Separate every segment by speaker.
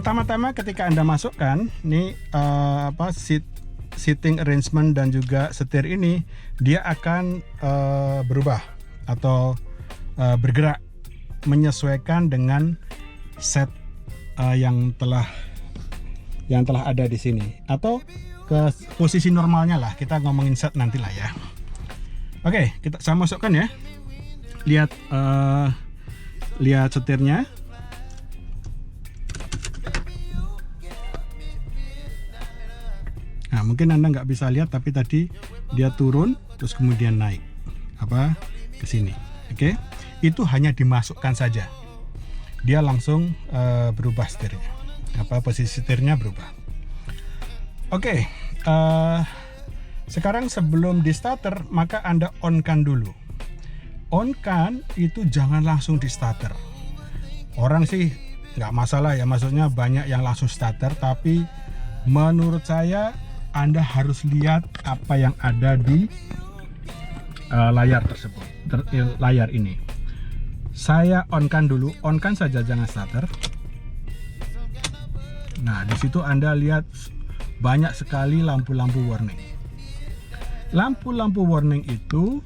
Speaker 1: Pertama-tama ketika Anda masukkan nih seating arrangement dan juga setir ini, dia akan berubah atau bergerak menyesuaikan dengan set yang telah ada di sini, atau ke posisi normalnya lah. Kita ngomongin set nantilah ya. Oke, saya masukkan ya. Lihat setirnya. Nah, mungkin Anda nggak bisa lihat, tapi tadi dia turun terus kemudian naik ke sini. Oke, itu hanya dimasukkan saja, dia langsung berubah setirnya. Posisi setirnya berubah. Oke, sekarang sebelum di starter, maka Anda on-kan dulu. On-kan itu jangan langsung di starter. Orang sih nggak masalah ya, maksudnya banyak yang langsung starter, tapi menurut saya Anda harus lihat apa yang ada di layar tersebut, layar ini. Saya on-kan dulu, on-kan saja, jangan starter. Nah, di situ Anda lihat banyak sekali lampu-lampu warning. Lampu-lampu warning itu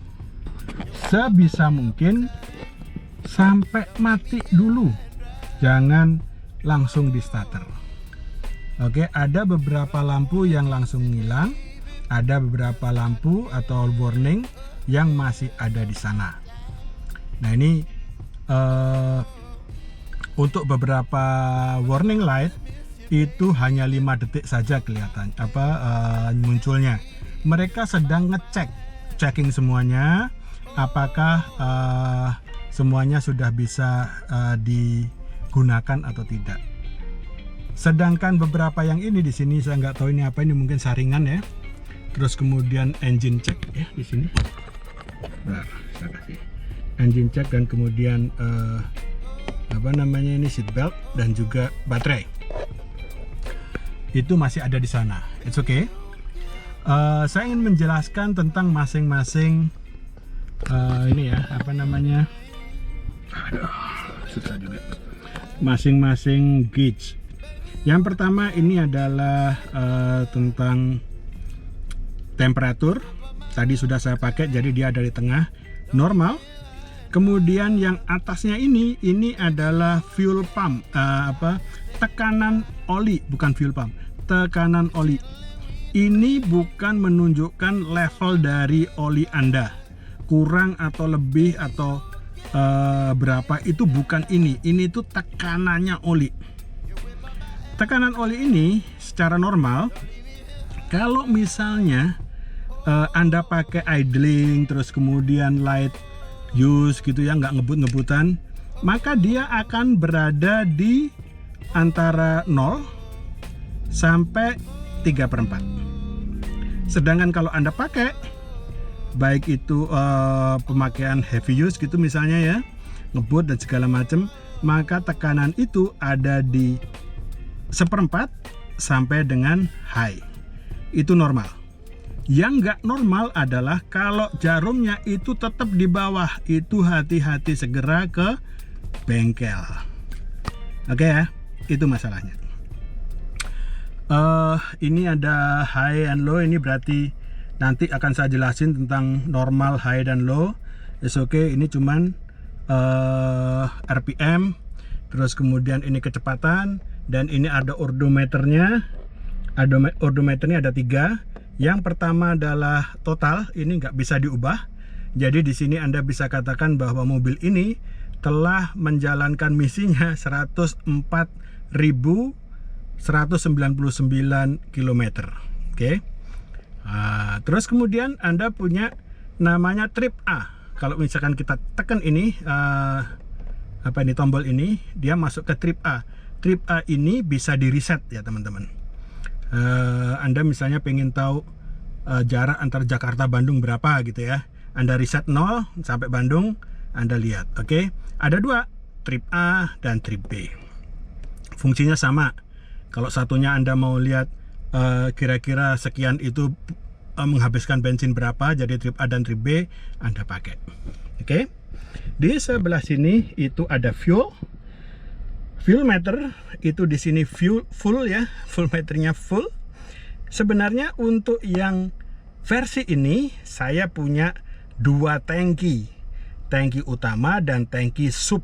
Speaker 1: sebisa mungkin sampai mati dulu, jangan langsung di starter. Oke, ada beberapa lampu yang langsung hilang, ada beberapa lampu atau warning yang masih ada di sana. Nah, ini untuk beberapa warning light itu hanya 5 detik saja kelihatan munculnya. Mereka sedang checking semuanya, apakah semuanya sudah bisa digunakan atau tidak. Sedangkan beberapa yang ini di sini saya nggak tahu ini apa, ini mungkin saringan ya. Terus kemudian engine check ya di sini. Nah, saya kasih engine check, dan kemudian ini seat belt dan juga baterai. Itu masih ada di sana. It's okay. Saya ingin menjelaskan tentang masing-masing susah juga. Masing-masing gauge. Yang pertama ini adalah tentang temperatur. Tadi sudah saya pakai, jadi dia ada di tengah, normal. Kemudian yang atasnya ini adalah fuel pump, tekanan oli, bukan fuel pump, tekanan oli. Ini bukan menunjukkan level dari oli Anda, kurang atau lebih atau berapa, itu bukan ini tuh tekanannya oli. Tekanan oli ini secara normal, kalau misalnya Anda pakai idling terus kemudian light use gitu ya, nggak ngebut-ngebutan, maka dia akan berada di antara 0 sampai 3/4. Sedangkan kalau Anda pakai, baik itu pemakaian heavy use gitu misalnya ya, ngebut dan segala macam, maka tekanan itu ada di 1/4 sampai dengan high. Itu normal. Yang nggak normal adalah kalau jarumnya itu tetap di bawah. Itu hati-hati, segera ke bengkel. Oke ya, itu masalahnya. Ini ada high and low. Ini berarti nanti akan saya jelasin tentang normal, high dan low. It's okay. Ini cuman RPM. Terus kemudian ini kecepatan. Dan ini ada odometernya. Odometernya ada 3. Yang pertama adalah total, ini nggak bisa diubah. Jadi di sini Anda bisa katakan bahwa mobil ini telah menjalankan misinya 104.199 km. Oke. Terus kemudian Anda punya namanya trip A. Kalau misalkan kita tekan ini, tombol ini, dia masuk ke trip A. Trip A ini bisa di reset ya teman-teman. Anda misalnya pengen tahu jarak antar Jakarta Bandung berapa gitu ya, Anda reset 0 sampai Bandung, Anda lihat. Oke. Ada 2, trip A dan trip B. Fungsinya sama. Kalau satunya Anda mau lihat kira-kira sekian itu menghabiskan bensin berapa, jadi trip A dan trip B Anda pakai. Oke. Di sebelah sini itu ada fuel. fuel meter itu di sini full ya, fuel meternya full. Sebenarnya untuk yang versi ini saya punya 2 tangki, tangki utama dan tangki sub.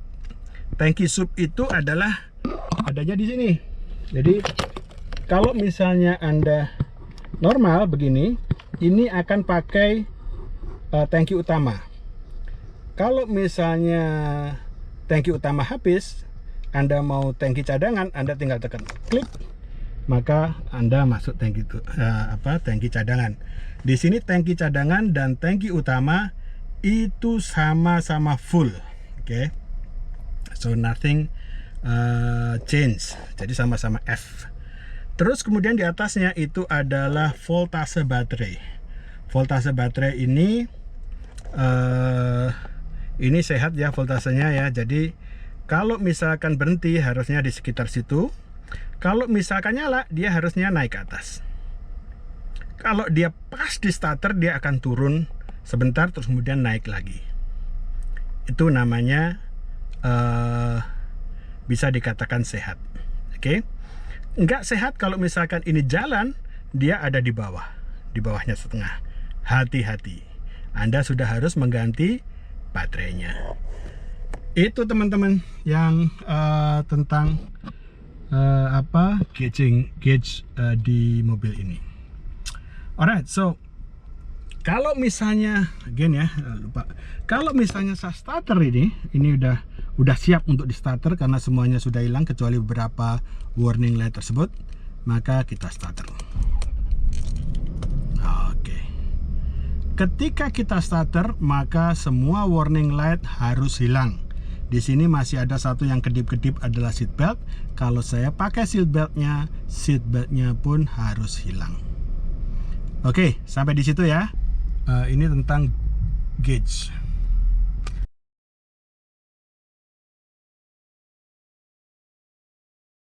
Speaker 1: Tangki sub itu adalah adanya di sini. Jadi kalau misalnya Anda normal begini, ini akan pakai tangki utama. Kalau misalnya tangki utama habis, Anda mau tangki cadangan, Anda tinggal tekan klik, maka Anda masuk tangki tangki cadangan. Di sini tangki cadangan dan tangki utama itu sama-sama full. Oke. So nothing change. Jadi sama-sama F. Terus kemudian di atasnya itu adalah voltase baterai. Voltase baterai ini sehat ya voltasenya ya. Jadi kalau misalkan berhenti harusnya di sekitar situ. Kalau misalkan nyala dia harusnya naik ke atas. Kalau dia pas di starter dia akan turun sebentar terus kemudian naik lagi. Itu namanya bisa dikatakan sehat. Oke. Enggak sehat kalau misalkan ini jalan dia ada di bawah. Di bawahnya setengah. Hati-hati. Anda sudah harus mengganti baterainya. Itu teman-teman yang tentang gauge di mobil ini. Alright, so kalau misalnya kalau misalnya saya starter ini udah siap untuk di starter karena semuanya sudah hilang kecuali beberapa warning light tersebut, maka kita starter. Oke. Ketika kita starter, maka semua warning light harus hilang. Di sini masih ada satu yang kedip-kedip adalah seat belt. Kalau saya pakai seat beltnya pun harus hilang. Oke, sampai di situ ya. Ini tentang gauge.